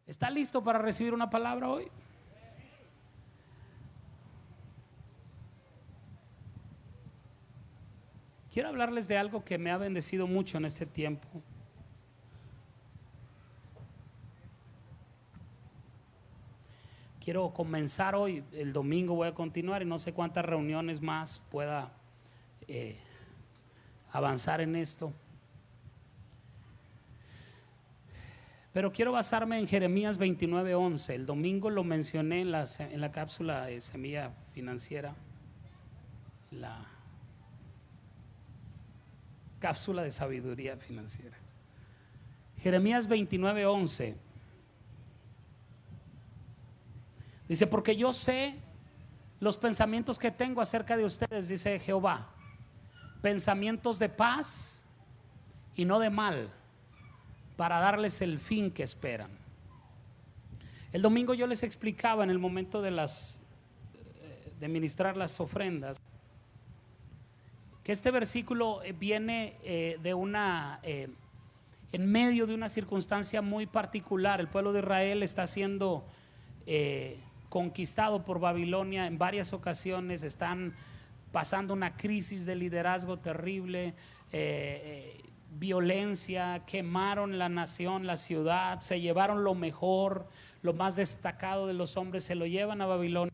¿Está listo para recibir una palabra hoy? Quiero hablarles de algo que me ha bendecido mucho en este tiempo. Quiero comenzar hoy, el domingo voy a continuar y no sé cuántas reuniones más pueda avanzar en esto. Pero quiero basarme en Jeremías 29:11. El domingo lo mencioné en la cápsula de Semilla Financiera, la cápsula de sabiduría financiera. Jeremías 29:11 dice: porque yo sé los pensamientos que tengo acerca de ustedes, dice Jehová, pensamientos de paz y no de mal, para darles el fin que esperan. El domingo yo les explicaba en el momento de ministrar las ofrendas que este versículo viene en medio de una circunstancia muy particular. El pueblo de Israel está siendo conquistado por Babilonia en varias ocasiones, están pasando una crisis de liderazgo terrible, violencia, quemaron la nación, la ciudad, se llevaron lo mejor, lo más destacado de los hombres, se lo llevan a Babilonia.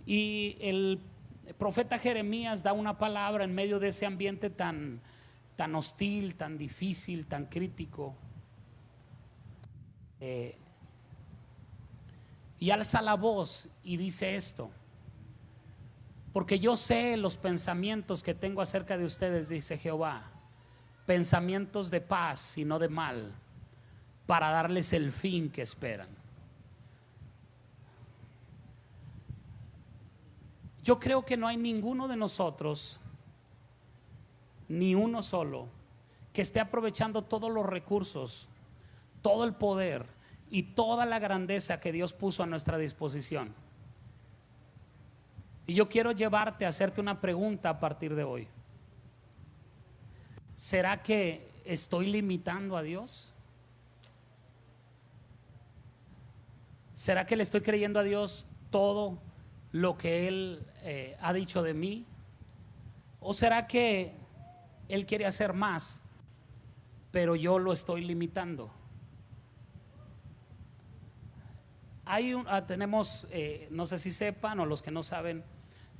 Y el profeta Jeremías da una palabra en medio de ese ambiente tan hostil, tan difícil, tan crítico, y alza la voz y dice esto: porque yo sé los pensamientos que tengo acerca de ustedes, dice Jehová, pensamientos de paz y no de mal, para darles el fin que esperan. Yo creo que no hay ninguno de nosotros, ni uno solo, que esté aprovechando todos los recursos, todo el poder y toda la grandeza que Dios puso a nuestra disposición. Y yo quiero llevarte a hacerte una pregunta a partir de hoy. ¿Será que estoy limitando a Dios? ¿Será que le estoy creyendo a Dios todo lo que Él ha dicho de mí? ¿O será que Él quiere hacer más, pero yo lo estoy limitando? Tenemos, no sé si sepan o los que no saben,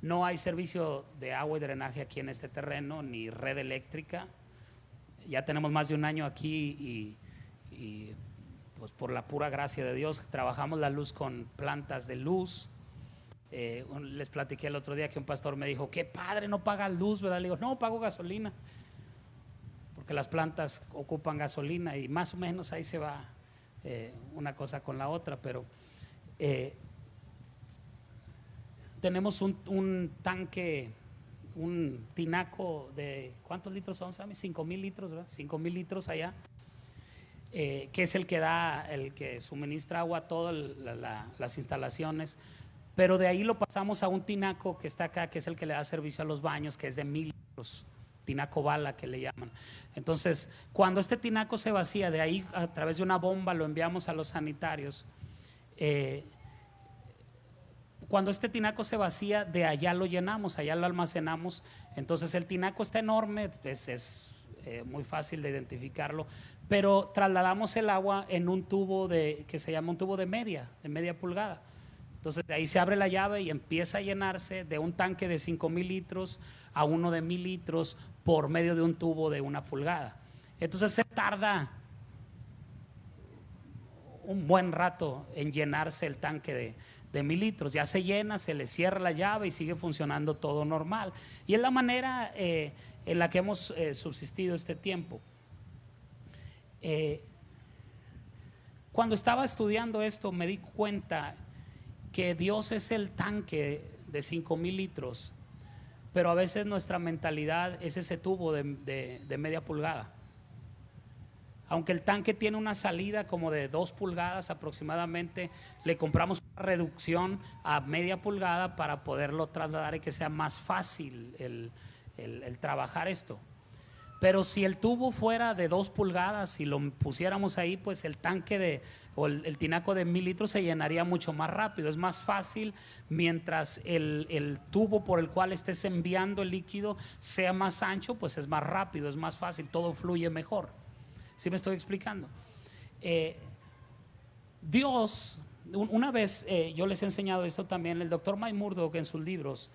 no hay servicio de agua y drenaje aquí en este terreno, ni red eléctrica. Ya tenemos más de un año aquí y pues por la pura gracia de Dios trabajamos la luz con plantas de luz. Les platiqué el otro día que un pastor me dijo: qué padre, no pagas luz, ¿verdad? Le digo: no, pago gasolina, porque las plantas ocupan gasolina y más o menos ahí se va una cosa con la otra. Pero tenemos un tanque, un tinaco de ¿cuántos litros son, Sammy? 5,000 litros, ¿verdad? 5,000 litros allá, que es el que suministra agua a todas las instalaciones. Pero de ahí lo pasamos a un tinaco que está acá, que es el que le da servicio a los baños, que es de 1,000 litros, tinaco bala que le llaman. Entonces, cuando este tinaco se vacía, de ahí a través de una bomba lo enviamos a los sanitarios. Cuando este tinaco se vacía, de allá lo llenamos, allá lo almacenamos. Entonces el tinaco está enorme, es muy fácil de identificarlo, pero trasladamos el agua en un tubo que se llama un tubo de media pulgada. Entonces de ahí se abre la llave y empieza a llenarse de un tanque de 5,000 litros a uno de 1,000 litros por medio de un tubo de 1 pulgada. Entonces se tarda un buen rato en llenarse el tanque de 1,000 litros. Ya se llena, se le cierra la llave y sigue funcionando todo normal. Y es la manera en la que hemos subsistido este tiempo. Cuando estaba estudiando esto me di cuenta que Dios es el tanque de 5,000 litros, pero a veces nuestra mentalidad es ese tubo de 1/2 pulgada. Aunque el tanque tiene una salida como de 2 pulgadas aproximadamente, le compramos una reducción a 1/2 pulgada para poderlo trasladar y que sea más fácil el trabajar esto. Pero si el tubo fuera de 2 pulgadas y lo pusiéramos ahí, pues el tanque o el tinaco de 1000 litros se llenaría mucho más rápido. Es más fácil mientras el tubo por el cual estés enviando el líquido sea más ancho, pues es más rápido, es más fácil, todo fluye mejor. ¿Sí me estoy explicando? Dios, una vez yo les he enseñado esto también, el doctor Mike Murdock en sus libros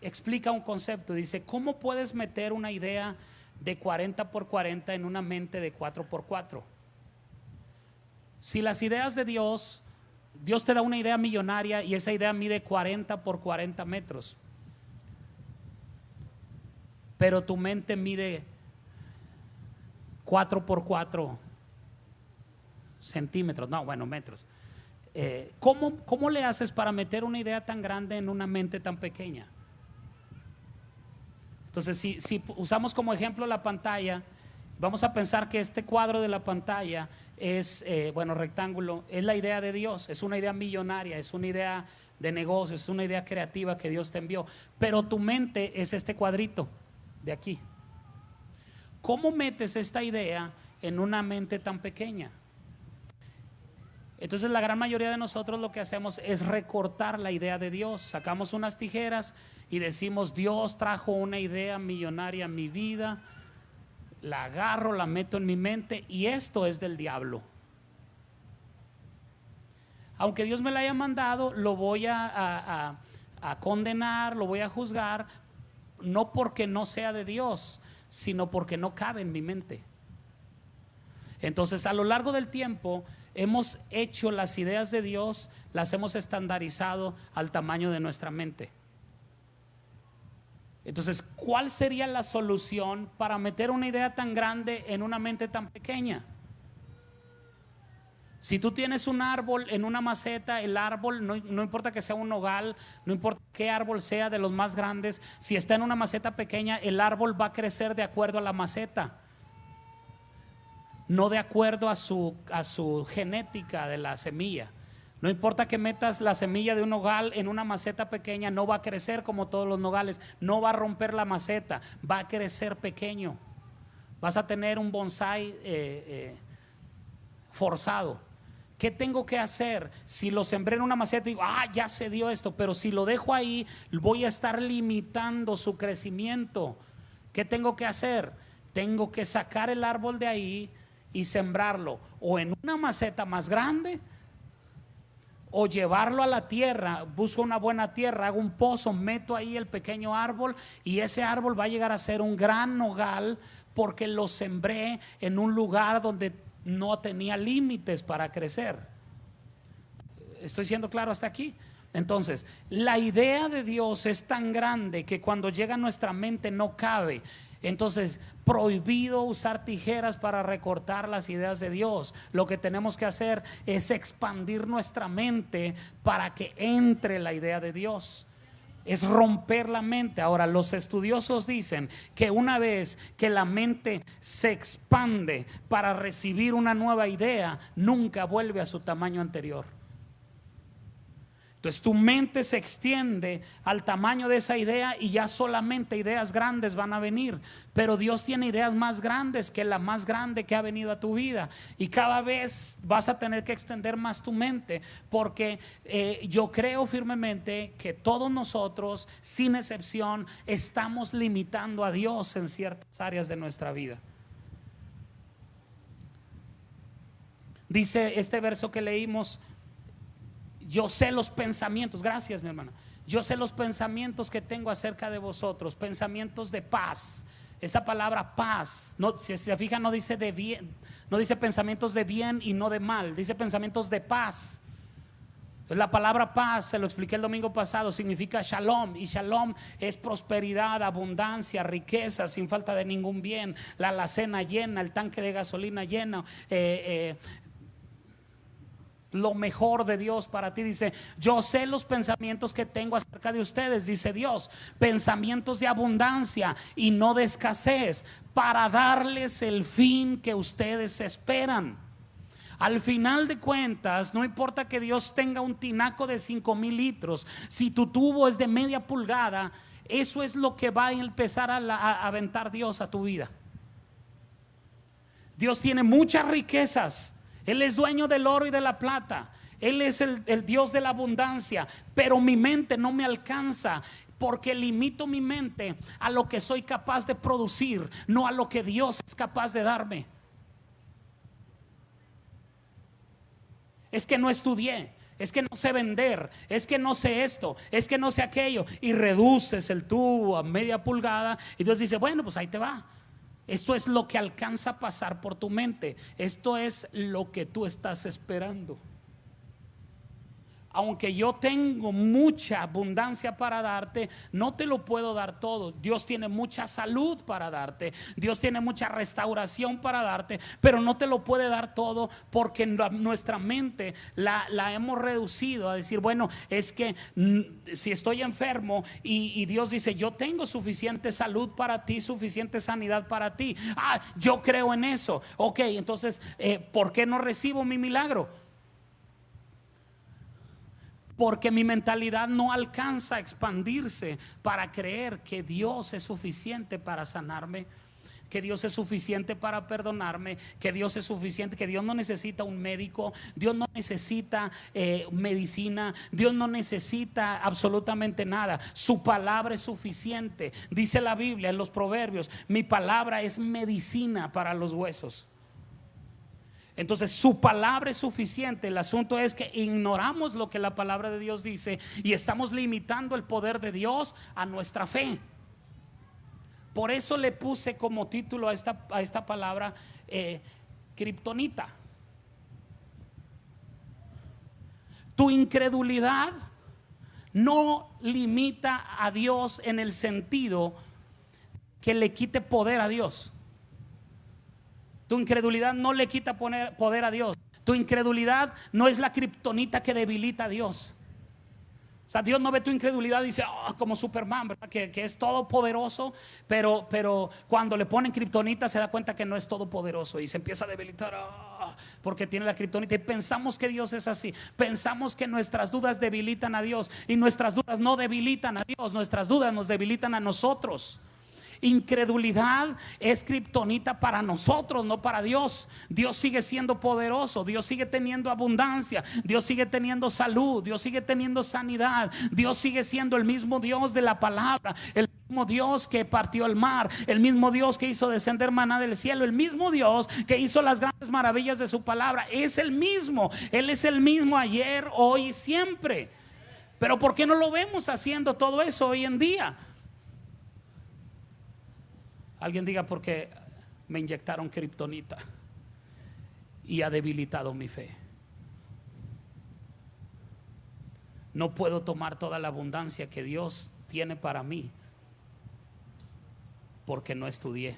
explica un concepto, dice: ¿cómo puedes meter una idea de 40 por 40 en una mente de 4 por 4? Si las ideas de Dios te da una idea millonaria y esa idea mide 40 por 40 metros, pero tu mente mide 4 por 4 centímetros, no, bueno, metros. ¿Cómo le haces para meter una idea tan grande en una mente tan pequeña? Entonces, si usamos como ejemplo la pantalla, vamos a pensar que este cuadro de la pantalla es, rectángulo, es la idea de Dios, es una idea millonaria, es una idea de negocio, es una idea creativa que Dios te envió, pero tu mente es este cuadrito de aquí. ¿Cómo metes esta idea en una mente tan pequeña? Entonces la gran mayoría de nosotros lo que hacemos es recortar la idea de Dios. Sacamos unas tijeras y decimos: Dios trajo una idea millonaria a mi vida, la agarro, la meto en mi mente y esto es del diablo. Aunque Dios me la haya mandado, lo voy a condenar, lo voy a juzgar, no porque no sea de Dios, sino porque no cabe en mi mente. Entonces, a lo largo del tiempo hemos hecho las ideas de Dios, las hemos estandarizado al tamaño de nuestra mente. Entonces, ¿cuál sería la solución para meter una idea tan grande en una mente tan pequeña? Si tú tienes un árbol en una maceta, el árbol, no importa que sea un nogal, no importa qué árbol sea de los más grandes, si está en una maceta pequeña, el árbol va a crecer de acuerdo a la maceta, no de acuerdo a su genética de la semilla. No importa que metas la semilla de un nogal en una maceta pequeña, no va a crecer como todos los nogales, no va a romper la maceta, va a crecer pequeño. Vas a tener un bonsái forzado. ¿Qué tengo que hacer? Si lo sembré en una maceta, digo: ya se dio esto, pero si lo dejo ahí, voy a estar limitando su crecimiento. ¿Qué tengo que hacer? Tengo que sacar el árbol de ahí y sembrarlo o en una maceta más grande, o llevarlo a la tierra. Busco una buena tierra, hago un pozo, meto ahí el pequeño árbol y ese árbol va a llegar a ser un gran nogal porque lo sembré en un lugar donde no tenía límites para crecer. ¿Estoy siendo claro hasta aquí? Entonces, la idea de Dios es tan grande que cuando llega a nuestra mente no cabe. Entonces, prohibido usar tijeras para recortar las ideas de Dios. Lo que tenemos que hacer es expandir nuestra mente para que entre la idea de Dios. Es romper la mente. Ahora, los estudiosos dicen que una vez que la mente se expande para recibir una nueva idea, nunca vuelve a su tamaño anterior. Entonces tu mente se extiende al tamaño de esa idea y ya solamente ideas grandes van a venir. Pero Dios tiene ideas más grandes que la más grande que ha venido a tu vida. Y cada vez vas a tener que extender más tu mente. Porque yo creo firmemente que todos nosotros, sin excepción, estamos limitando a Dios en ciertas áreas de nuestra vida. Dice este verso que leímos: yo sé los pensamientos, gracias mi hermana, yo sé los pensamientos que tengo acerca de vosotros, pensamientos de paz. Esa palabra paz, no, si se fijan, no dice de bien, no dice pensamientos de bien y no de mal, dice pensamientos de paz. Entonces la palabra paz, se lo expliqué el domingo pasado, significa shalom, y shalom es prosperidad, abundancia, riqueza, sin falta de ningún bien, la alacena llena, el tanque de gasolina lleno, lo mejor de Dios para ti. Dice: yo sé los pensamientos que tengo acerca de ustedes, dice Dios, pensamientos de abundancia y no de escasez, para darles el fin que ustedes esperan. Al final de cuentas, no importa que Dios tenga un tinaco de 5,000 litros, si tu tubo es de media pulgada, Eso es lo que va a empezar a aventar Dios a tu vida. Dios tiene muchas riquezas. Él es dueño del oro y de la plata. Él es el Dios de la abundancia. Pero mi mente no me alcanza, porque limito mi mente a lo que soy capaz de producir, no a lo que Dios es capaz de darme. Es que no estudié, es que no sé vender, es que no sé esto, es que no sé aquello. Y reduces el tubo a media pulgada y Dios dice, bueno, pues ahí te va. Esto es lo que alcanza a pasar por tu mente. Esto es lo que tú estás esperando. Aunque yo tengo mucha abundancia para darte, no te lo puedo dar todo. Dios tiene mucha salud para darte, Dios tiene mucha restauración para darte, pero no te lo puede dar todo, porque nuestra mente la hemos reducido a decir, bueno, es que si estoy enfermo y Dios dice, yo tengo suficiente salud para ti, suficiente sanidad para ti. Yo creo en eso. Ok, entonces, ¿por qué no recibo mi milagro? Porque mi mentalidad no alcanza a expandirse para creer que Dios es suficiente para sanarme, que Dios es suficiente para perdonarme, que Dios es suficiente, que Dios no necesita un médico, Dios no necesita medicina, Dios no necesita absolutamente nada. Su palabra es suficiente. Dice la Biblia en los Proverbios, mi palabra es medicina para los huesos. Entonces su palabra es suficiente. El asunto es que ignoramos lo que la palabra de Dios dice y estamos limitando el poder de Dios a nuestra fe. Por eso le puse como título a esta palabra kriptonita. Tu incredulidad no limita a Dios en el sentido que le quite poder a Dios. Tu incredulidad no le quita poder a Dios. Tu incredulidad no es la kriptonita que debilita a Dios. O sea, Dios no ve tu incredulidad y dice, como Superman, ¿verdad? Que es todopoderoso, pero cuando le ponen kriptonita se da cuenta que no es todopoderoso y se empieza a debilitar, porque tiene la kriptonita. Y pensamos que Dios es así. Pensamos que nuestras dudas debilitan a Dios, y nuestras dudas no debilitan a Dios. Nuestras dudas nos debilitan a nosotros. Incredulidad es kriptonita para nosotros, no para Dios. Dios sigue siendo poderoso, Dios sigue teniendo abundancia, Dios sigue teniendo salud, Dios sigue teniendo sanidad, Dios sigue siendo el mismo Dios de la palabra, el mismo Dios que partió el mar, el mismo Dios que hizo descender maná del cielo, el mismo Dios que hizo las grandes maravillas de su palabra. Es el mismo, Él es el mismo ayer, hoy y siempre. Pero ¿por qué no lo vemos haciendo todo eso hoy en día? Alguien diga, porque me inyectaron kriptonita y ha debilitado mi fe. No puedo tomar toda la abundancia que Dios tiene para mí porque no estudié,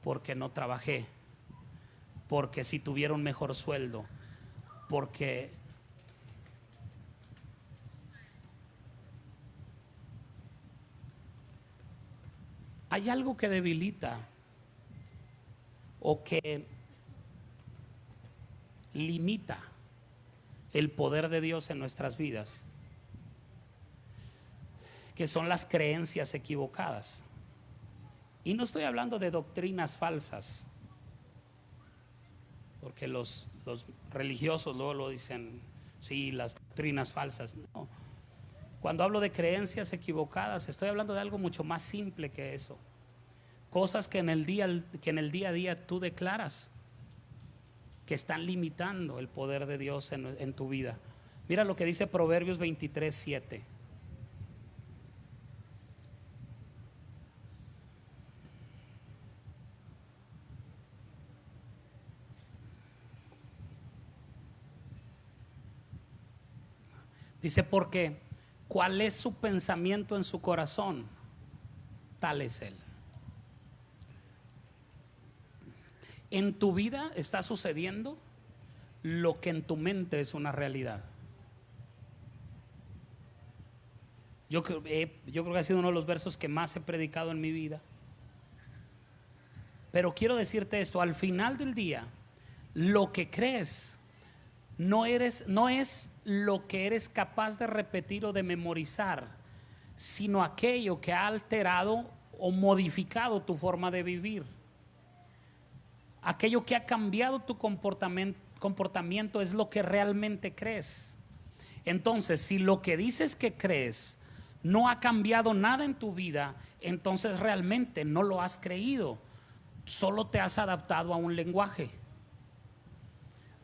porque no trabajé, porque si tuviera un mejor sueldo, porque hay algo que debilita o que limita el poder de Dios en nuestras vidas, que son las creencias equivocadas. Y no estoy hablando de doctrinas falsas, porque los religiosos luego lo dicen, sí, las doctrinas falsas. No. Cuando hablo de creencias equivocadas, estoy hablando de algo mucho más simple que eso. Cosas que en el día a día tú declaras que están limitando el poder de Dios en tu vida. Mira lo que dice Proverbios 23:7. Dice, porque ¿cuál es su pensamiento en su corazón? Tal es él. En tu vida está sucediendo lo que en tu mente es una realidad. Yo creo que ha sido uno de los versos que más he predicado en mi vida. Pero quiero decirte esto, al final del día, lo que crees no es lo que eres capaz de repetir o de memorizar, sino aquello que ha alterado o modificado tu forma de vivir. Aquello que ha cambiado tu comportamiento es lo que realmente crees. Entonces, si lo que dices que crees no ha cambiado nada en tu vida, entonces realmente no lo has creído, solo te has adaptado a un lenguaje.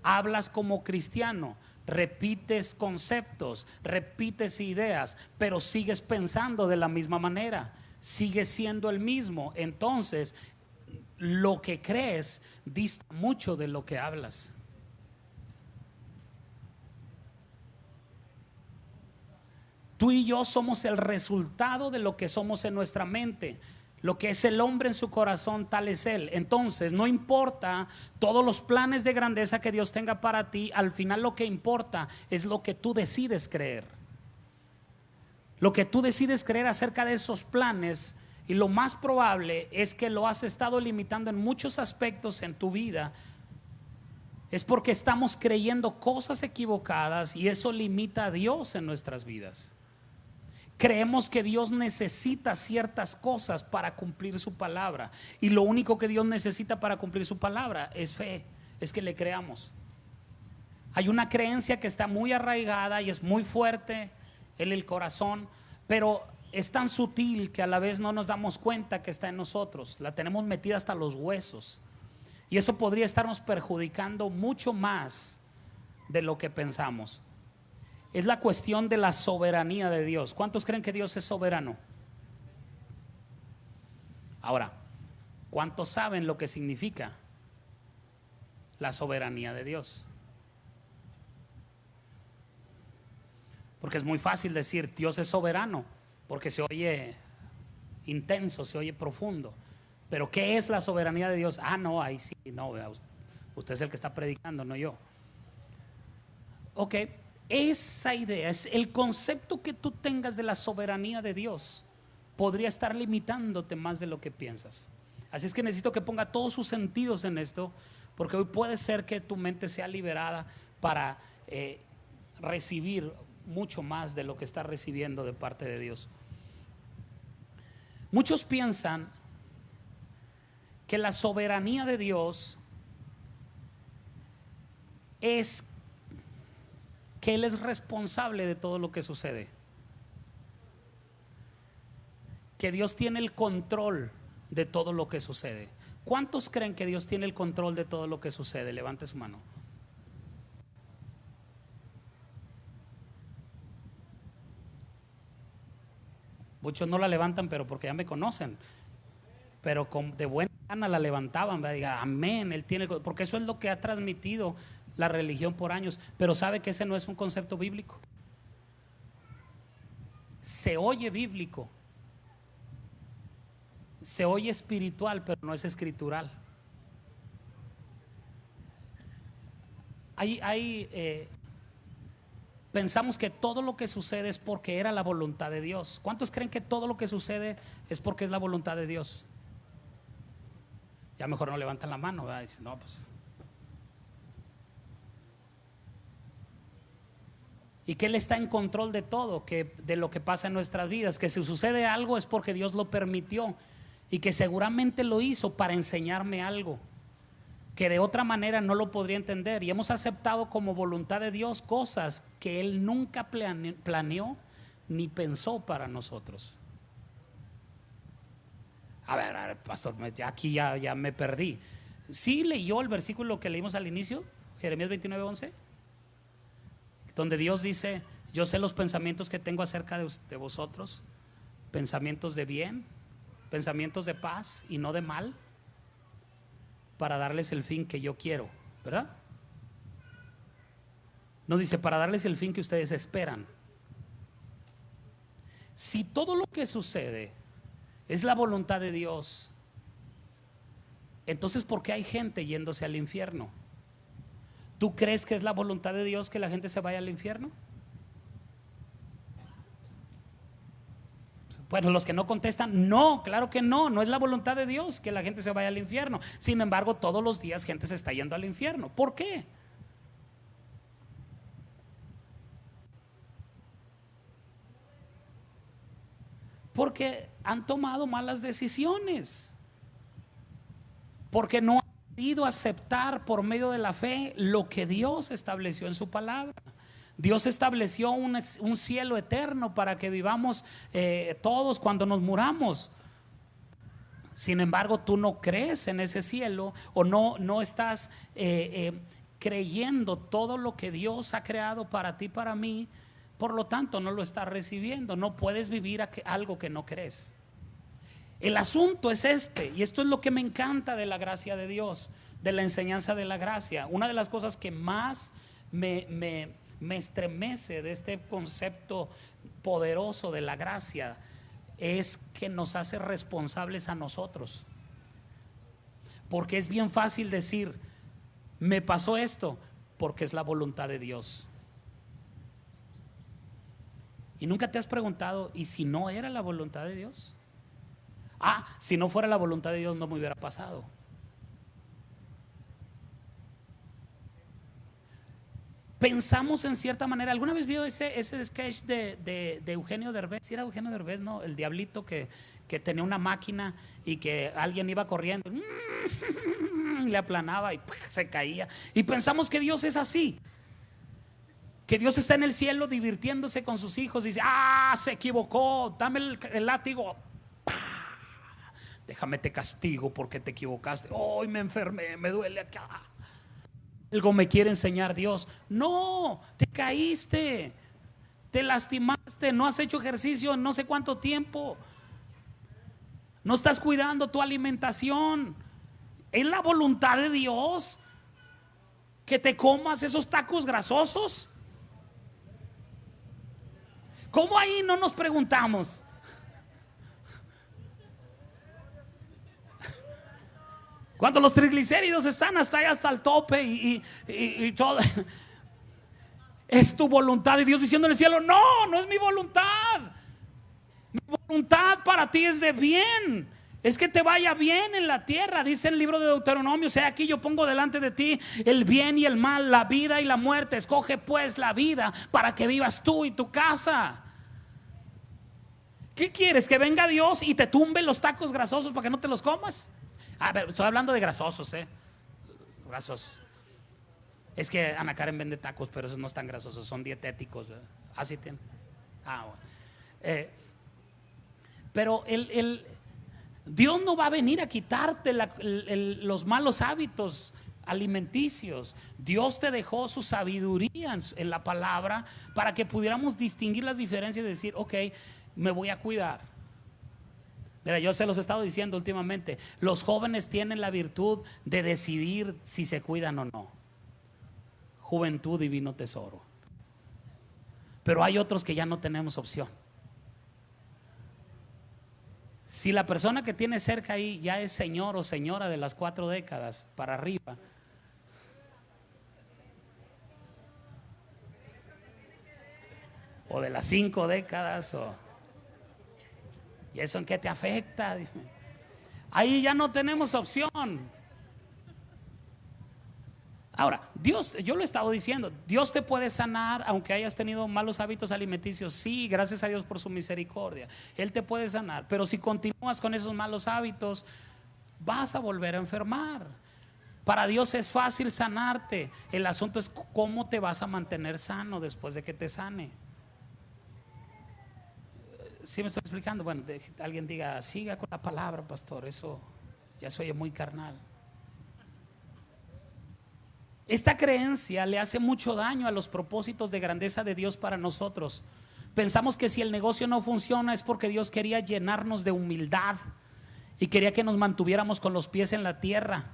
Hablas como cristiano, repites conceptos, repites ideas, pero sigues pensando de la misma manera, sigues siendo el mismo. Entonces, lo que crees dista mucho de lo que hablas. Tú y yo somos el resultado de lo que somos en nuestra mente. Lo que es el hombre en su corazón, tal es él. Entonces, no importa todos los planes de grandeza que Dios tenga para ti, al final lo que importa es lo que tú decides creer. Lo que tú decides creer acerca de esos planes, y lo más probable es que lo has estado limitando en muchos aspectos en tu vida. Es porque estamos creyendo cosas equivocadas y eso limita a Dios en nuestras vidas. Creemos que Dios necesita ciertas cosas para cumplir su palabra, y lo único que Dios necesita para cumplir su palabra es fe, es que le creamos. Hay una creencia que está muy arraigada y es muy fuerte en el corazón, pero es tan sutil que a la vez no nos damos cuenta que está en nosotros. La tenemos metida hasta los huesos, y eso podría estarnos perjudicando mucho más de lo que pensamos. Es la cuestión de la soberanía de Dios. ¿Cuántos creen que Dios es soberano? Ahora, ¿cuántos saben lo que significa la soberanía de Dios? Porque es muy fácil decir Dios es soberano, porque se oye intenso, se oye profundo. Pero ¿qué es la soberanía de Dios? Ah, no, ahí sí, no, usted es el que está predicando, no yo. Ok. Esa idea, es el concepto que tú tengas de la soberanía de Dios, podría estar limitándote más de lo que piensas. Así es que necesito que ponga todos sus sentidos en esto, porque hoy puede ser que tu mente sea liberada para recibir mucho más de lo que estás recibiendo de parte de Dios. Muchos piensan que la soberanía de Dios es que Él es responsable de todo lo que sucede, que Dios tiene el control de todo lo que sucede. ¿Cuántos creen que Dios tiene el control de todo lo que sucede? Levante su mano. Muchos no la levantan, pero porque ya me conocen, pero de buena gana la levantaban, diga amén, Él tiene, porque eso es lo que ha transmitido la religión por años. Pero sabe que ese no es un concepto bíblico. Se oye bíblico, se oye espiritual, pero no es escritural. Pensamos que todo lo que sucede es porque era la voluntad de Dios. ¿Cuántos creen que todo lo que sucede es porque es la voluntad de Dios? Ya mejor no levantan la mano, ¿verdad? Dicen, no, pues. Y que Él está en control de todo, que de lo que pasa en nuestras vidas, que si sucede algo es porque Dios lo permitió, y que seguramente lo hizo para enseñarme algo que de otra manera no lo podría entender. Y hemos aceptado como voluntad de Dios cosas que Él nunca planeó ni pensó para nosotros. A ver, pastor, aquí ya me perdí. ¿Sí leyó el versículo que leímos al inicio? Jeremías 29:11, donde Dios dice: yo sé los pensamientos que tengo acerca de vosotros, pensamientos de bien, pensamientos de paz y no de mal, para darles el fin que yo quiero, ¿verdad? No dice para darles el fin que ustedes esperan. Si todo lo que sucede es la voluntad de Dios, entonces ¿por qué hay gente yéndose al infierno? ¿Tú crees que es la voluntad de Dios que la gente se vaya al infierno? Bueno, los que no contestan, no, claro que no, no es la voluntad de Dios que la gente se vaya al infierno. Sin embargo, todos los días gente se está yendo al infierno. ¿Por qué? Porque han tomado malas decisiones, porque no han querido aceptar por medio de la fe lo que Dios estableció en su palabra. Dios estableció un cielo eterno para que vivamos todos cuando nos muramos. Sin embargo, tú no crees en ese cielo, o no estás creyendo todo lo que Dios ha creado para ti, para mí. Por lo tanto, no lo estás recibiendo. No puedes vivir algo que no crees. El asunto es este, y esto es lo que me encanta de la gracia de Dios, de la enseñanza de la gracia. Una de las cosas que más me estremece de este concepto poderoso de la gracia es que nos hace responsables a nosotros. Porque es bien fácil decir, me pasó esto porque es la voluntad de Dios. Y nunca te has preguntado, ¿y si no era la voluntad de Dios? Si no fuera la voluntad de Dios no me hubiera pasado. Pensamos en cierta manera. ¿Alguna vez vio ese sketch de Eugenio Derbez? ¿Sí era Eugenio Derbez, no? El diablito que tenía una máquina y que alguien iba corriendo, le aplanaba y se caía. Y pensamos que Dios es así, que Dios está en el cielo divirtiéndose con sus hijos. Dice, se equivocó, dame el látigo, déjame te castigo porque te equivocaste. Hoy me enfermé, me duele acá. Algo me quiere enseñar Dios. No, te caíste, te lastimaste, no has hecho ejercicio en no sé cuánto tiempo, no estás cuidando tu alimentación. Es la voluntad de Dios que te comas esos tacos grasosos. ¿Cómo ahí no nos preguntamos? Cuando los triglicéridos están hasta allá, hasta el tope y todo. Es tu voluntad. Y Dios diciendo en el cielo, no es mi voluntad. Mi voluntad para ti es de bien. Es que te vaya bien en la tierra. Dice el libro de Deuteronomio, sea aquí yo pongo delante de ti el bien y el mal, la vida y la muerte. Escoge pues la vida para que vivas tú y tu casa. ¿Qué quieres? ¿Que venga Dios y te tumbe los tacos grasosos para que no te los comas? A ver, estoy hablando de grasosos, grasosos. Es que Ana Karen vende tacos, pero esos no están grasosos, son dietéticos. Así tienen. Bueno. Pero Dios no va a venir a quitarte los malos hábitos alimenticios. Dios te dejó su sabiduría en la palabra para que pudiéramos distinguir las diferencias y decir, ok, me voy a cuidar. Mira, yo se los he estado diciendo últimamente, los jóvenes tienen la virtud de decidir si se cuidan o no. Juventud, divino tesoro. Pero hay otros que ya no tenemos opción. Si la persona que tiene cerca ahí ya es señor o señora de las 4 décadas para arriba, o de las 5 décadas, ¿y eso en qué te afecta? Ahí ya no tenemos opción. Ahora, Dios, yo lo he estado diciendo, Dios te puede sanar aunque hayas tenido malos hábitos alimenticios. Sí, gracias a Dios por su misericordia, Él te puede sanar. Pero si continúas con esos malos hábitos, vas a volver a enfermar. Para Dios es fácil sanarte. El asunto es cómo te vas a mantener sano después de que te sane. ¿Sí me estoy explicando? Bueno, alguien diga, siga con la palabra, pastor, eso ya se oye muy carnal. Esta creencia le hace mucho daño a los propósitos de grandeza de Dios para nosotros. Pensamos que si el negocio no funciona es porque Dios quería llenarnos de humildad y quería que nos mantuviéramos con los pies en la tierra.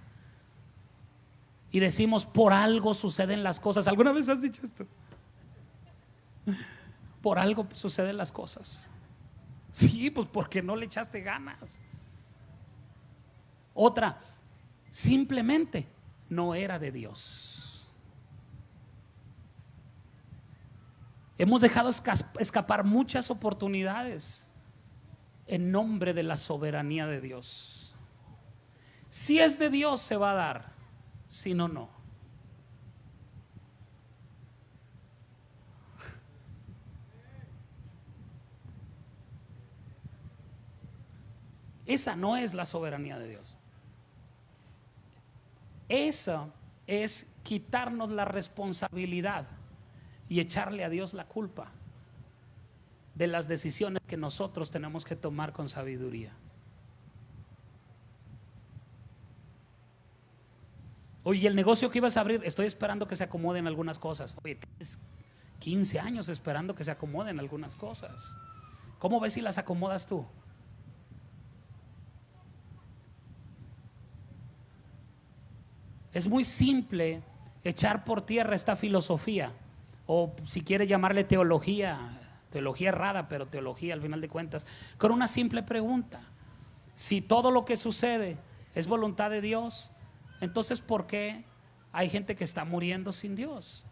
Y decimos, por algo suceden las cosas. ¿Alguna vez has dicho esto? Por algo suceden las cosas. Sí, pues porque no le echaste ganas. Otra, simplemente no era de Dios. Hemos dejado escapar muchas oportunidades en nombre de la soberanía de Dios. Si es de Dios se va a dar, si no, no. Esa no es la soberanía de Dios. Esa es quitarnos la responsabilidad y echarle a Dios la culpa de las decisiones que nosotros tenemos que tomar con sabiduría. Oye, el negocio que ibas a abrir, estoy esperando que se acomoden algunas cosas. Oye, tienes 15 años esperando que se acomoden algunas cosas. ¿Cómo ves si las acomodas tú? Es muy simple echar por tierra esta filosofía, o si quiere llamarle teología errada, pero teología al final de cuentas, con una simple pregunta: si todo lo que sucede es voluntad de Dios, entonces ¿por qué hay gente que está muriendo sin Dios?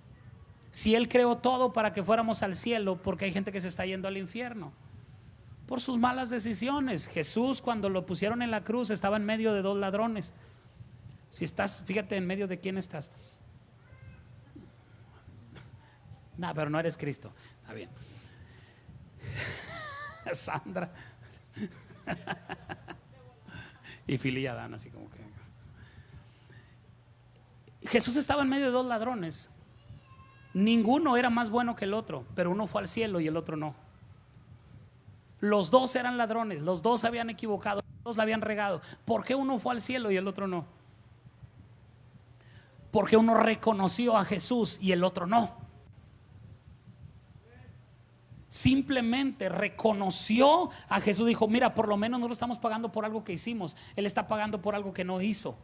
Si Él creó todo para que fuéramos al cielo, ¿por qué hay gente que se está yendo al infierno? Por sus malas decisiones. Jesús, cuando lo pusieron en la cruz, estaba en medio de dos ladrones. Si estás, fíjate en medio de quién estás. No, pero no eres Cristo. Está bien. Sandra y Filía Dan, así como que Jesús estaba en medio de dos ladrones. Ninguno era más bueno que el otro, pero uno fue al cielo y el otro no. Los dos eran ladrones, los dos se habían equivocado, los dos la habían regado. ¿Por qué uno fue al cielo y el otro no? Porque uno reconoció a Jesús y el otro no. Simplemente reconoció a Jesús. Dijo: mira, por lo menos nosotros estamos pagando por algo que hicimos, Él está pagando por algo que no hizo.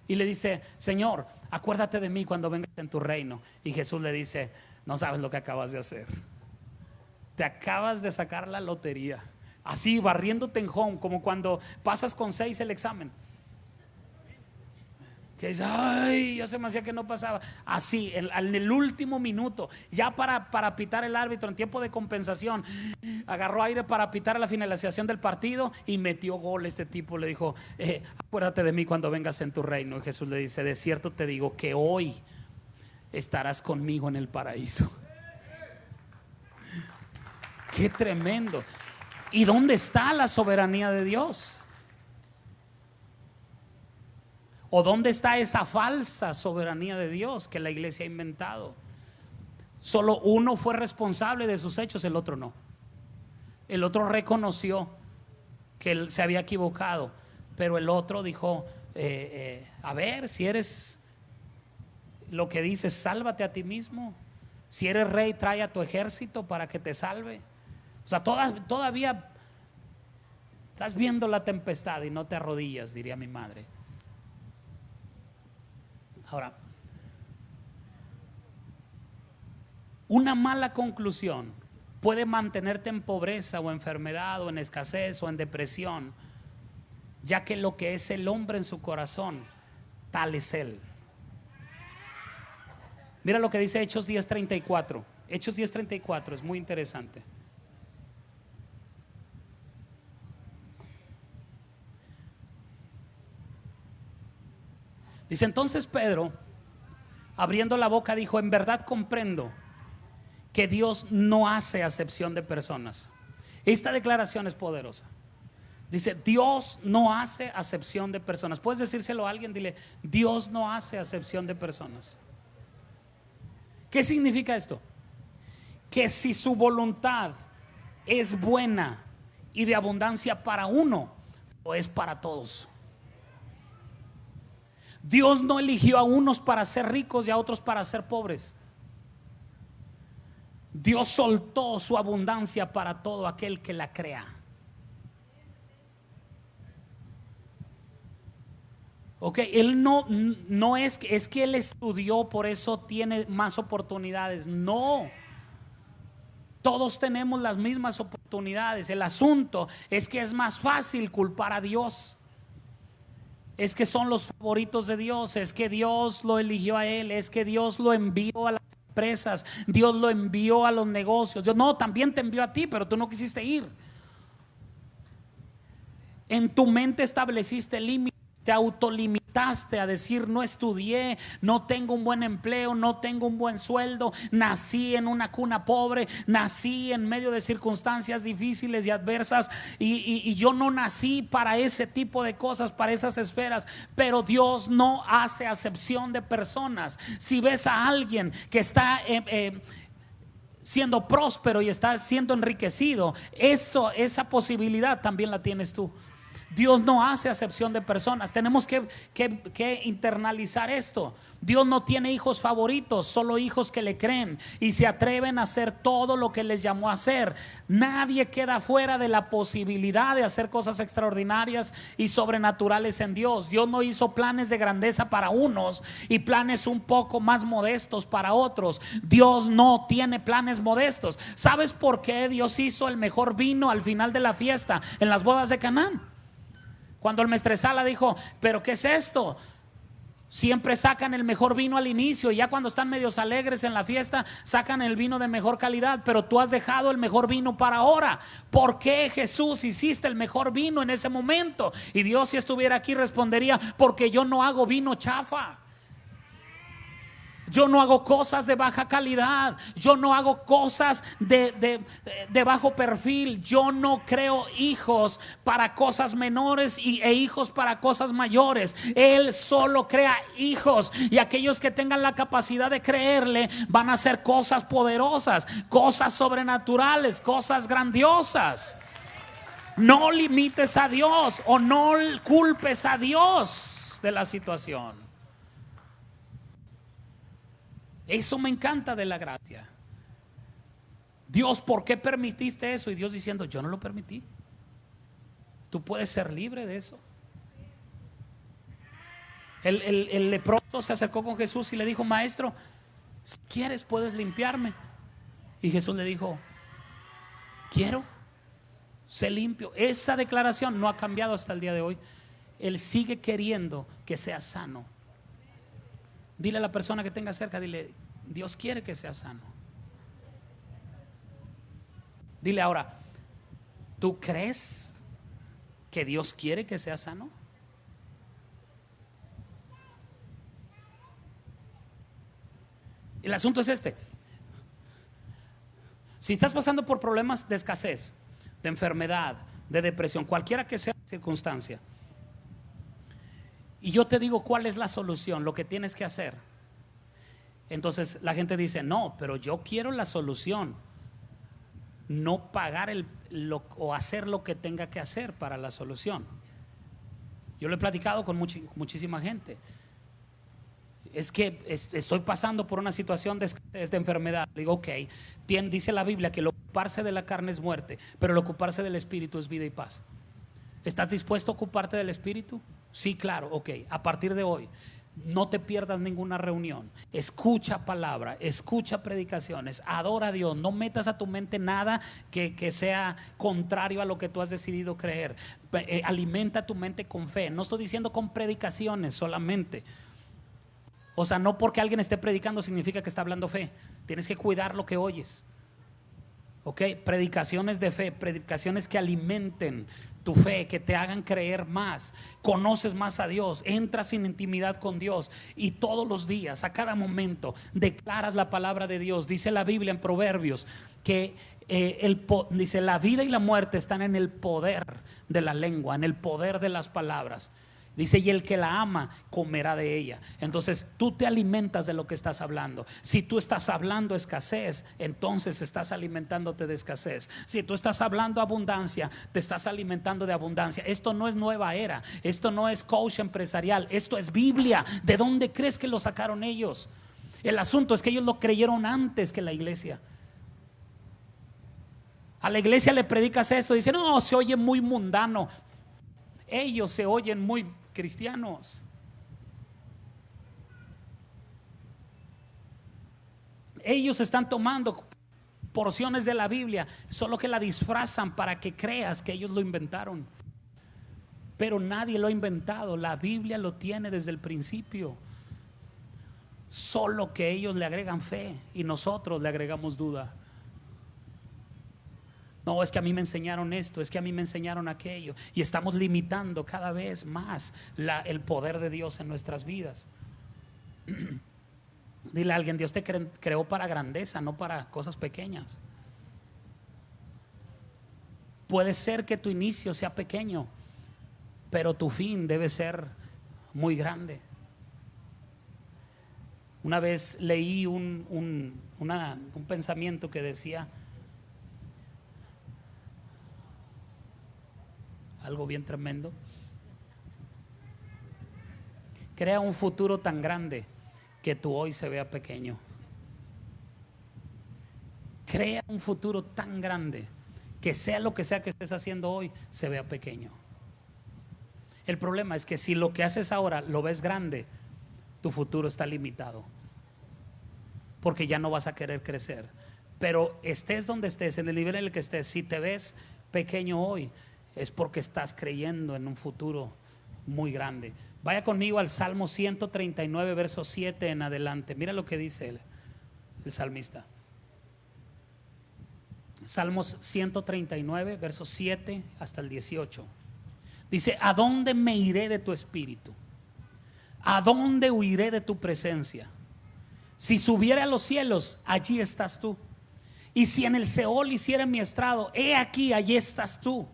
Y le dice: Señor, acuérdate de mí cuando vengas en tu reino. Y Jesús le dice: no sabes lo que acabas de hacer. Te acabas de sacar la lotería. Así, barriéndote en home, como cuando pasas con 6 el examen. Que dice: ay, ya se me hacía que no pasaba. Así, en el último minuto, ya para pitar el árbitro en tiempo de compensación, agarró aire para pitar a la finalización del partido y metió gol. Este tipo le dijo: acuérdate de mí cuando vengas en tu reino. Y Jesús le dice: de cierto te digo que hoy estarás conmigo en el paraíso. Qué tremendo. ¿Y dónde está la soberanía de Dios? ¿O dónde está esa falsa soberanía de Dios que la iglesia ha inventado? Solo uno fue responsable de sus hechos, el otro no. El otro reconoció que él se había equivocado, pero el otro dijo: a ver, si eres lo que dices, sálvate a ti mismo. Si eres rey, trae a tu ejército para que te salve. O sea, todavía estás viendo la tempestad y no te arrodillas, diría mi madre. Ahora, una mala conclusión puede mantenerte en pobreza o enfermedad o en escasez o en depresión, ya que lo que es el hombre en su corazón, tal es él. Mira lo que dice Hechos 10:34. Hechos 10:34 es muy interesante. Dice: entonces Pedro, abriendo la boca, dijo: en verdad comprendo que Dios no hace acepción de personas. Esta declaración es poderosa. Dice: Dios no hace acepción de personas. Puedes decírselo a alguien, dile: Dios no hace acepción de personas. ¿Qué significa esto? Que si su voluntad es buena y de abundancia para uno, o es para todos. Dios no eligió a unos para ser ricos y a otros para ser pobres. Dios soltó su abundancia para todo aquel que la crea. Ok, Él no es que Él estudió, por eso tiene más oportunidades. No, todos tenemos las mismas oportunidades. El asunto es que es más fácil culpar a Dios. Es que son los favoritos de Dios, es que Dios lo eligió a él, es que Dios lo envió a las empresas, Dios lo envió a los negocios. Dios no, también te envió a ti, pero tú no quisiste ir. En tu mente estableciste límites, te autolimitaste a decir no estudié, no tengo un buen empleo, no tengo un buen sueldo, nací en una cuna pobre, nací en medio de circunstancias difíciles y adversas y yo no nací para ese tipo de cosas, para esas esferas. Pero Dios no hace acepción de personas. Si ves a alguien que está siendo próspero y está siendo enriquecido, esa posibilidad también la tienes tú. Dios no hace acepción de personas. Tenemos que internalizar esto. Dios no tiene hijos favoritos, solo hijos que le creen y se atreven a hacer todo lo que les llamó a hacer. Nadie queda fuera de la posibilidad de hacer cosas extraordinarias y sobrenaturales en Dios. Dios no hizo planes de grandeza para unos y planes un poco más modestos para otros. Dios no tiene planes modestos. ¿Sabes por qué Dios hizo el mejor vino al final de la fiesta en las bodas de Canaán? Cuando el maestresala dijo, pero ¿qué es esto? Siempre sacan el mejor vino al inicio y ya cuando están medios alegres en la fiesta sacan el vino de mejor calidad, pero tú has dejado el mejor vino para ahora. ¿Por qué, Jesús, hiciste el mejor vino en ese momento? Y Dios, si estuviera aquí, respondería, porque yo no hago vino chafa. Yo no hago cosas de baja calidad. Yo no hago cosas de bajo perfil. Yo no creo hijos para cosas menores e hijos para cosas mayores. Él solo crea hijos, y aquellos que tengan la capacidad de creerle van a hacer cosas poderosas, cosas sobrenaturales, cosas grandiosas. No limites a Dios o no culpes a Dios de la situación. Eso me encanta de la gracia. Dios, ¿por qué permitiste eso? Y Dios diciendo, yo no lo permití. Tú puedes ser libre de eso. El leproso se acercó con Jesús y le dijo, maestro, si quieres puedes limpiarme. Y Jesús le dijo, quiero, sé limpio. Esa declaración no ha cambiado hasta el día de hoy. Él sigue queriendo que seas sano. Dile a la persona que tenga cerca, dile, Dios quiere que sea sano. Dile ahora, ¿tú crees que Dios quiere que sea sano? El asunto es este. Si estás pasando por problemas de escasez, de enfermedad, de depresión, cualquiera que sea la circunstancia, y yo te digo cuál es la solución, lo que tienes que hacer, entonces la gente dice, no, pero yo quiero la solución, no pagar o hacer lo que tenga que hacer para la solución. Yo lo he platicado con muchísima gente. Es que estoy pasando por una situación de escasez, de enfermedad. Digo, ok, dice la Biblia que el ocuparse de la carne es muerte, pero el ocuparse del espíritu es vida y paz. ¿Estás dispuesto a ocuparte del espíritu? Sí, claro, ok. A partir de hoy, no te pierdas ninguna reunión. Escucha palabra, escucha predicaciones, adora a Dios. No metas a tu mente nada que sea contrario a lo que tú has decidido creer. Alimenta tu mente con fe. No estoy diciendo con predicaciones solamente. O sea, no porque alguien esté predicando significa que está hablando fe. Tienes que cuidar lo que oyes. Ok, predicaciones de fe, predicaciones que alimenten tu fe, que te hagan creer más. Conoces más a Dios, entras en intimidad con Dios y todos los días, a cada momento, declaras la palabra de Dios. Dice la Biblia en Proverbios que dice, la vida y la muerte están en el poder de la lengua, en el poder de las palabras. Dice, y el que la ama comerá de ella. Entonces tú te alimentas de lo que estás hablando. Si tú estás hablando escasez, entonces estás alimentándote de escasez. Si tú estás hablando abundancia, te estás alimentando de abundancia. Esto no es nueva era, esto no es coach empresarial, esto es Biblia. ¿De dónde crees que lo sacaron ellos? El asunto es que ellos lo creyeron antes que la iglesia. A la iglesia le predicas esto, dicen, no, se oye muy mundano. Ellos se oyen muy cristianos. Ellos están tomando porciones de la Biblia, solo que la disfrazan para que creas que ellos lo inventaron. Pero nadie lo ha inventado, la Biblia lo tiene desde el principio. Solo que ellos le agregan fe y nosotros le agregamos duda. No, es que a mí me enseñaron esto, es que a mí me enseñaron aquello. Y estamos limitando cada vez más el poder de Dios en nuestras vidas. Dile a alguien: Dios te creó para grandeza, no para cosas pequeñas. Puede ser que tu inicio sea pequeño, pero tu fin debe ser muy grande. Una vez leí un pensamiento que decía algo bien tremendo: crea un futuro tan grande que tu hoy se vea pequeño. Crea un futuro tan grande que sea lo que sea que estés haciendo hoy se vea pequeño. El problema es que si lo que haces ahora lo ves grande, tu futuro está limitado, porque ya no vas a querer crecer. Pero estés donde estés, en el nivel en el que estés, si te ves pequeño hoy, es porque estás creyendo en un futuro muy grande. Vaya conmigo al Salmo 139, verso 7 en adelante. Mira lo que dice el salmista. Salmos 139, versos 7 hasta el 18. Dice: ¿a dónde me iré de tu espíritu? ¿A dónde huiré de tu presencia? Si subiera a los cielos, allí estás tú. Y si en el Seol hiciera mi estrado, he aquí, allí estás tú.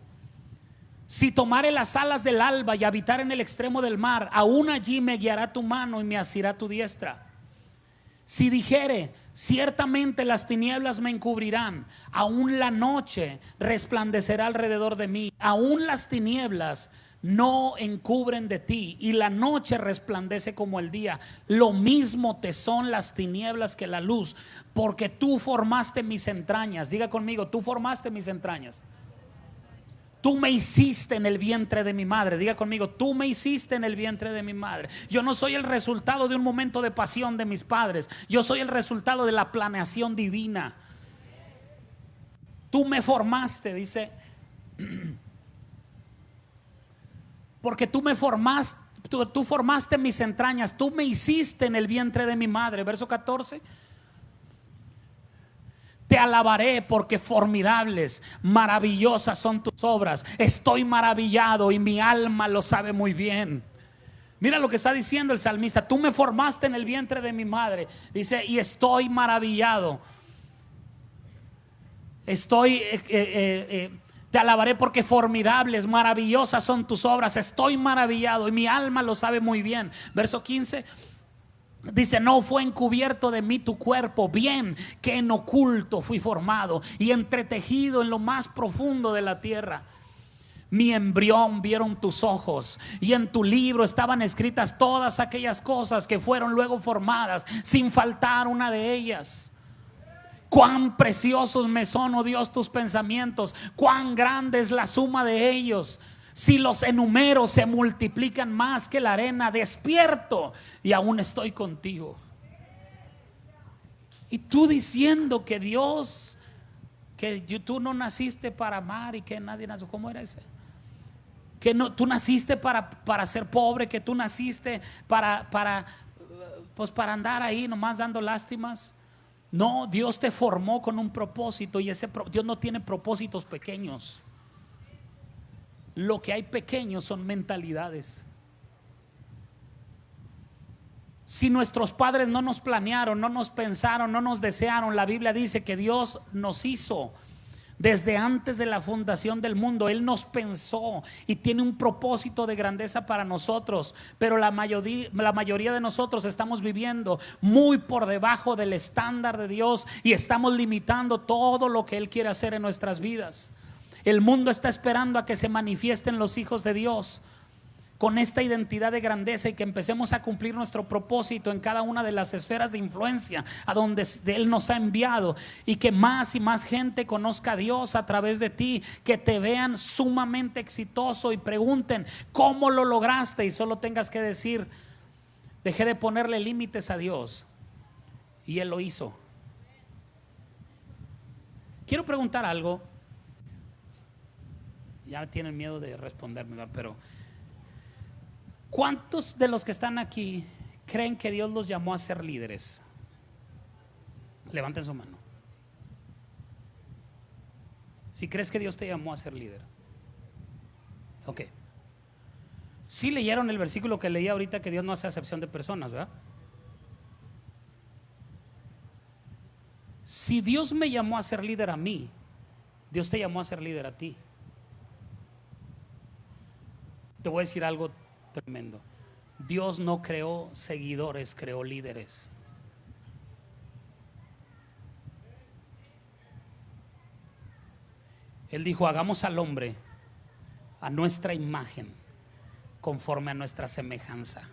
Si tomare las alas del alba y habitar en el extremo del mar, aún allí me guiará tu mano y me asirá tu diestra. Si dijere: ciertamente las tinieblas me encubrirán, aún la noche resplandecerá alrededor de mí. Aún las tinieblas no encubren de ti, y la noche resplandece como el día. Lo mismo te son las tinieblas que la luz, porque tú formaste mis entrañas. Diga conmigo: tú formaste mis entrañas. Tú me hiciste en el vientre de mi madre. Diga conmigo: tú me hiciste en el vientre de mi madre. Yo no soy el resultado de un momento de pasión de mis padres. Yo soy el resultado de la planeación divina. Tú me formaste, dice, porque tú me formaste, tú formaste mis entrañas. Tú me hiciste en el vientre de mi madre. Verso 14. Te alabaré porque formidables, maravillosas son tus obras. Estoy maravillado y mi alma lo sabe muy bien. Mira lo que está diciendo el salmista: tú me formaste en el vientre de mi madre. Dice: y estoy maravillado. Te alabaré porque formidables, maravillosas son tus obras. Estoy maravillado y mi alma lo sabe muy bien. Verso 15. Dice: no fue encubierto de mí tu cuerpo, bien que en oculto fui formado y entretejido en lo más profundo de la tierra. Mi embrión vieron tus ojos, y en tu libro estaban escritas todas aquellas cosas que fueron luego formadas, sin faltar una de ellas. Cuán preciosos me son, oh Dios, tus pensamientos, cuán grande es la suma de ellos. Si los enumero, se multiplican más que la arena. Despierto y aún estoy contigo. Y tú diciendo que Dios, que tú no naciste para amar y que nadie nació. ¿Cómo era ese? Que no, tú naciste para ser pobre, que tú naciste para andar ahí nomás dando lástimas. No, Dios te formó con un propósito, y Dios no tiene propósitos pequeños. Lo que hay pequeños son mentalidades. Si nuestros padres no nos planearon, no nos pensaron, no nos desearon, la Biblia dice que Dios nos hizo desde antes de la fundación del mundo. Él nos pensó y tiene un propósito de grandeza para nosotros, pero la mayoría de nosotros estamos viviendo muy por debajo del estándar de Dios y estamos limitando todo lo que Él quiere hacer en nuestras vidas. El mundo está esperando a que se manifiesten los hijos de Dios con esta identidad de grandeza y que empecemos a cumplir nuestro propósito en cada una de las esferas de influencia a donde Él nos ha enviado, y que más y más gente conozca a Dios a través de ti, que te vean sumamente exitoso y pregunten cómo lo lograste, y solo tengas que decir: dejé de ponerle límites a Dios y Él lo hizo. Quiero preguntar algo. Ya tienen miedo de responderme, pero ¿cuántos de los que están aquí creen que Dios los llamó a ser líderes? Levanten su mano. Si crees que Dios te llamó a ser líder. Ok. Sí leyeron el versículo que leí ahorita, que Dios no hace acepción de personas, ¿verdad? Si Dios me llamó a ser líder a mí, Dios te llamó a ser líder a ti. Te voy a decir algo tremendo. Dios no creó seguidores, creó líderes. Él dijo: hagamos al hombre a nuestra imagen, conforme a nuestra semejanza.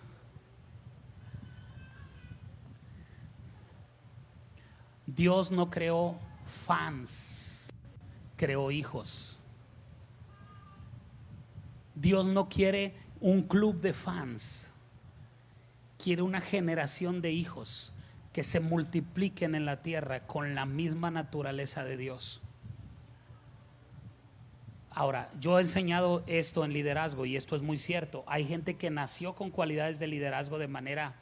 Dios no creó fans, creó hijos. Dios no quiere un club de fans, quiere una generación de hijos que se multipliquen en la tierra con la misma naturaleza de Dios. Ahora, yo he enseñado esto en liderazgo y esto es muy cierto. Hay gente que nació con cualidades de liderazgo de manera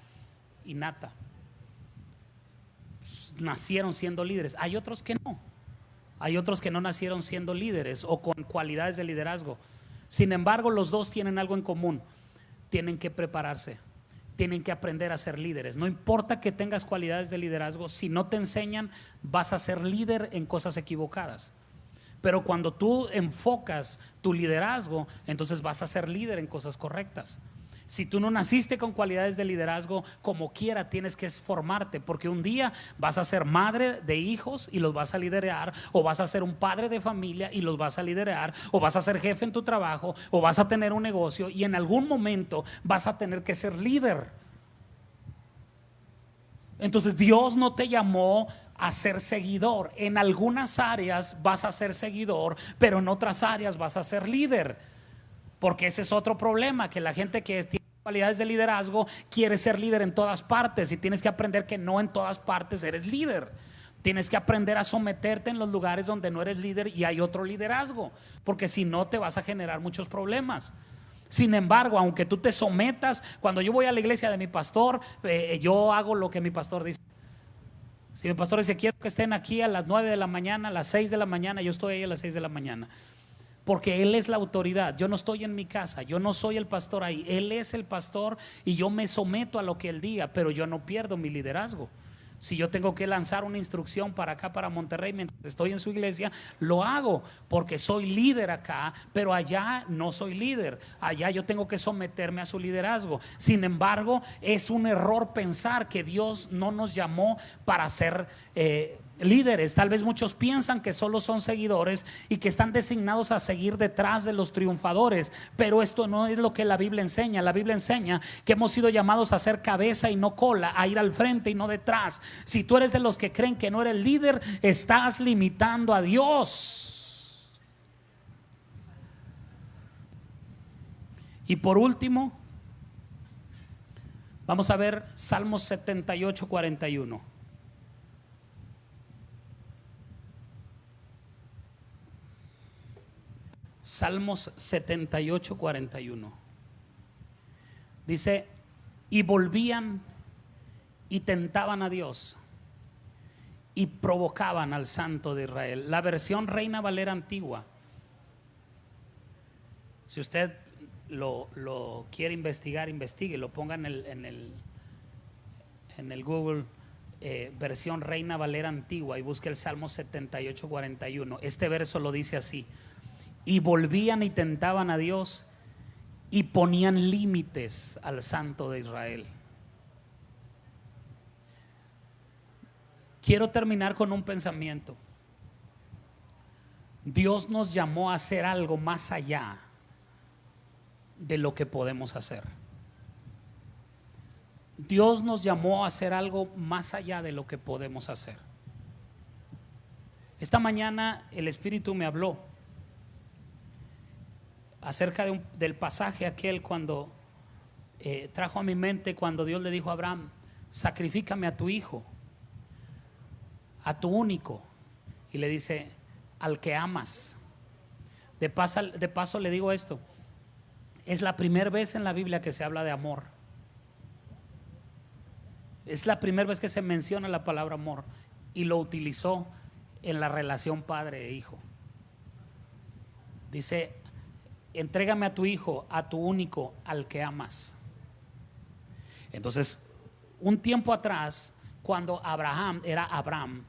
innata. Nacieron siendo líderes. Hay otros que no. Hay otros que no nacieron siendo líderes o con cualidades de liderazgo. Sin embargo, los dos tienen algo en común. Tienen que prepararse. Tienen que aprender a ser líderes. No importa que tengas cualidades de liderazgo, si no te enseñan, vas a ser líder en cosas equivocadas. Pero cuando tú enfocas tu liderazgo, entonces vas a ser líder en cosas correctas. Si tú no naciste con cualidades de liderazgo, como quiera tienes que formarte, porque un día vas a ser madre de hijos y los vas a liderar, o vas a ser un padre de familia y los vas a liderar, o vas a ser jefe en tu trabajo, o vas a tener un negocio y en algún momento vas a tener que ser líder. Entonces Dios no te llamó a ser seguidor. En algunas áreas vas a ser seguidor, pero en otras áreas vas a ser líder. Porque ese es otro problema, que la gente que tiene cualidades de liderazgo quiere ser líder en todas partes, y tienes que aprender que no en todas partes eres líder. Tienes que aprender a someterte en los lugares donde no eres líder y hay otro liderazgo, porque si no te vas a generar muchos problemas. Sin embargo, aunque tú te sometas, cuando yo voy a la iglesia de mi pastor, yo hago lo que mi pastor dice. Si mi pastor dice: quiero que estén aquí a las 9 de la mañana, a las 6 de la mañana, yo estoy ahí a las 6 de la mañana. Porque Él es la autoridad. Yo no estoy en mi casa, yo no soy el pastor ahí. Él es el pastor y yo me someto a lo que Él diga, pero yo no pierdo mi liderazgo. Si yo tengo que lanzar una instrucción para acá, para Monterrey, mientras estoy en su iglesia, lo hago porque soy líder acá, pero allá no soy líder. Allá yo tengo que someterme a su liderazgo. Sin embargo, es un error pensar que Dios no nos llamó para ser líderes. Tal vez muchos piensan que solo son seguidores y que están designados a seguir detrás de los triunfadores, pero esto no es lo que la Biblia enseña. La Biblia enseña que hemos sido llamados a ser cabeza y no cola, a ir al frente y no detrás. Si tú eres de los que creen que no eres líder, estás limitando a Dios. Y por último, vamos a ver Salmos 78, 41. Salmos 78, 41. Dice: y volvían y tentaban a Dios y provocaban al Santo de Israel. La versión Reina Valera antigua. Si usted lo quiere investigar, investigue, lo ponga en el Google, versión Reina Valera antigua, y busque el Salmo 78, 41. Este verso lo dice así: y volvían y tentaban a Dios y ponían límites al Santo de Israel. Quiero terminar con un pensamiento. Dios nos llamó a hacer algo más allá de lo que podemos hacer. Dios nos llamó a hacer algo más allá de lo que podemos hacer. Esta mañana el Espíritu me habló acerca del pasaje aquel cuando trajo a mi mente cuando Dios le dijo a Abraham: sacrifícame a tu hijo, a tu único. Y le dice: al que amas. De paso le digo esto: es la primera vez en la Biblia que se habla de amor. Es la primera vez que se menciona la palabra amor, y lo utilizó en la relación padre e hijo. Dice, entrégame a tu hijo, a tu único, al que amas. Entonces, un tiempo atrás, cuando Abraham era Abraham,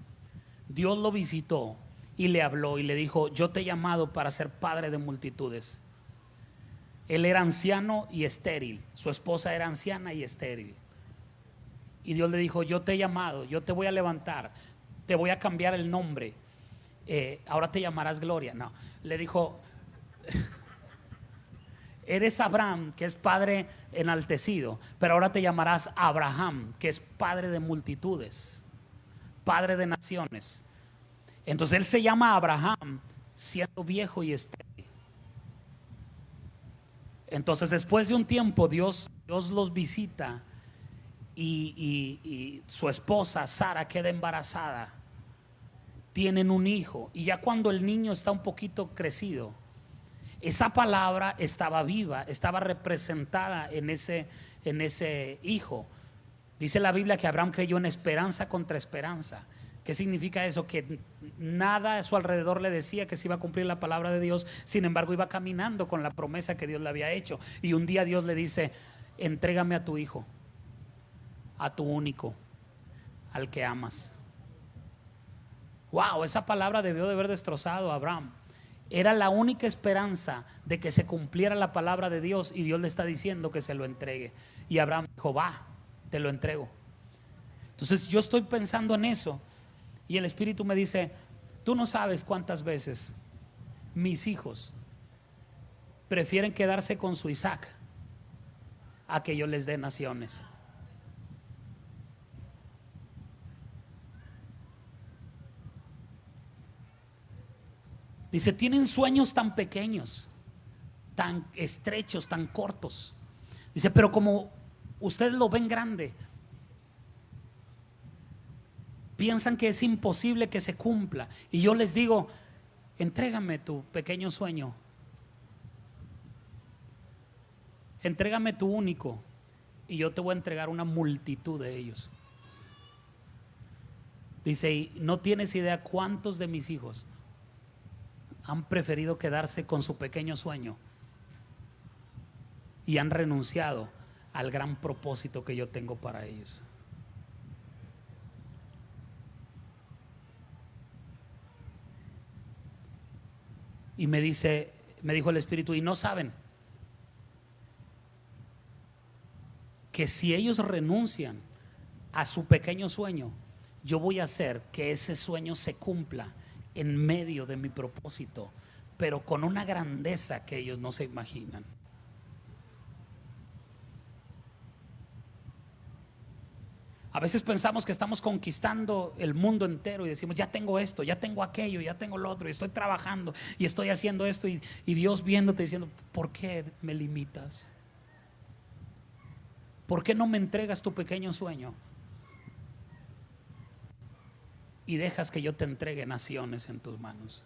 Dios lo visitó y le habló y le dijo, yo te he llamado para ser padre de multitudes. Él era anciano y estéril, su esposa era anciana y estéril. Y Dios le dijo, yo te he llamado, yo te voy a levantar, te voy a cambiar el nombre, ahora te llamarás Gloria. No, le dijo, eres Abraham, que es padre enaltecido, pero ahora te llamarás Abraham, que es padre de multitudes, padre de naciones. Entonces él se llama Abraham siendo viejo y estéril. Entonces después de un tiempo Dios los visita y su esposa Sara queda embarazada. Tienen un hijo y ya cuando el niño está un poquito crecido, esa palabra estaba viva, estaba representada en ese hijo. Dice la Biblia que Abraham creyó en esperanza contra esperanza. ¿Qué significa eso? Que nada a su alrededor le decía que se iba a cumplir la palabra de Dios. Sin embargo, iba caminando con la promesa que Dios le había hecho. Y un día Dios le dice, entrégame a tu hijo, a tu único, al que amas. Wow, esa palabra debió de haber destrozado a Abraham. Era la única esperanza de que se cumpliera la palabra de Dios, y Dios le está diciendo que se lo entregue. Y Abraham dijo, va, te lo entrego. Entonces yo estoy pensando en eso, y el Espíritu me dice, tú no sabes cuántas veces mis hijos prefieren quedarse con su Isaac a que yo les dé naciones. Dice, tienen sueños tan pequeños, tan estrechos, tan cortos. Dice, pero como ustedes lo ven grande, piensan que es imposible que se cumpla. Y yo les digo, entrégame tu pequeño sueño, entrégame tu único, y yo te voy a entregar una multitud de ellos. Dice, y no tienes idea cuántos de mis hijos han preferido quedarse con su pequeño sueño y han renunciado al gran propósito que yo tengo para ellos. Y me dijo el Espíritu, y no saben que si ellos renuncian a su pequeño sueño, yo voy a hacer que ese sueño se cumpla en medio de mi propósito, pero con una grandeza que ellos no se imaginan. A veces pensamos que estamos conquistando el mundo entero y decimos, ya tengo esto, ya tengo aquello, ya tengo lo otro, y estoy trabajando y estoy haciendo esto, y Dios viéndote diciendo, ¿por qué me limitas? ¿Por qué no me entregas tu pequeño sueño y dejas que yo te entregue naciones en tus manos?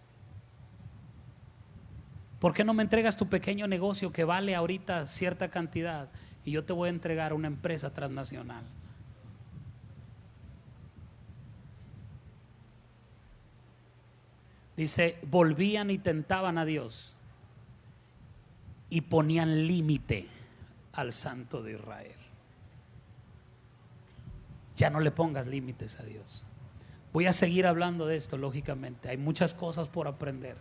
¿Por qué no me entregas tu pequeño negocio que vale ahorita cierta cantidad y yo te voy a entregar una empresa transnacional? Dice, volvían y tentaban a Dios y ponían límite al Santo de Israel. Ya no le pongas límites a Dios. Voy a seguir hablando de esto, lógicamente. Hay muchas cosas por aprender.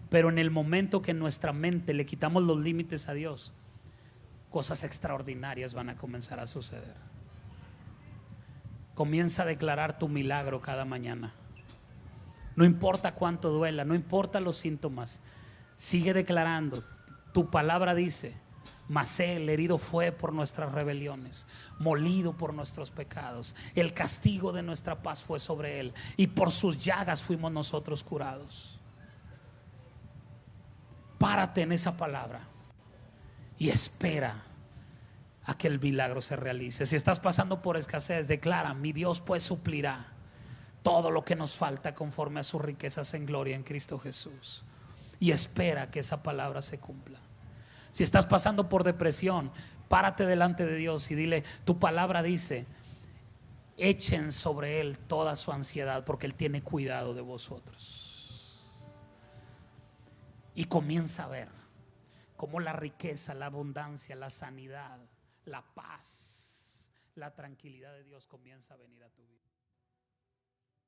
Pero en el momento que en nuestra mente le quitamos los límites a Dios, cosas extraordinarias van a comenzar a suceder. Comienza a declarar tu milagro cada mañana. No importa cuánto duela, no importa los síntomas, sigue declarando. Tu palabra dice, mas él herido fue por nuestras rebeliones, molido por nuestros pecados, el castigo de nuestra paz fue sobre él, y por sus llagas fuimos nosotros curados. Párate en esa palabra y espera a que el milagro se realice. Si estás pasando por escasez, declara, mi Dios pues suplirá todo lo que nos falta conforme a sus riquezas en gloria en Cristo Jesús. Y espera que esa palabra se cumpla. Si estás pasando por depresión, párate delante de Dios y dile, tu palabra dice, echen sobre él toda su ansiedad porque él tiene cuidado de vosotros. y comienza a ver cómo la riqueza, la abundancia, la sanidad, la paz, la tranquilidad de Dios comienza a venir a tu vida.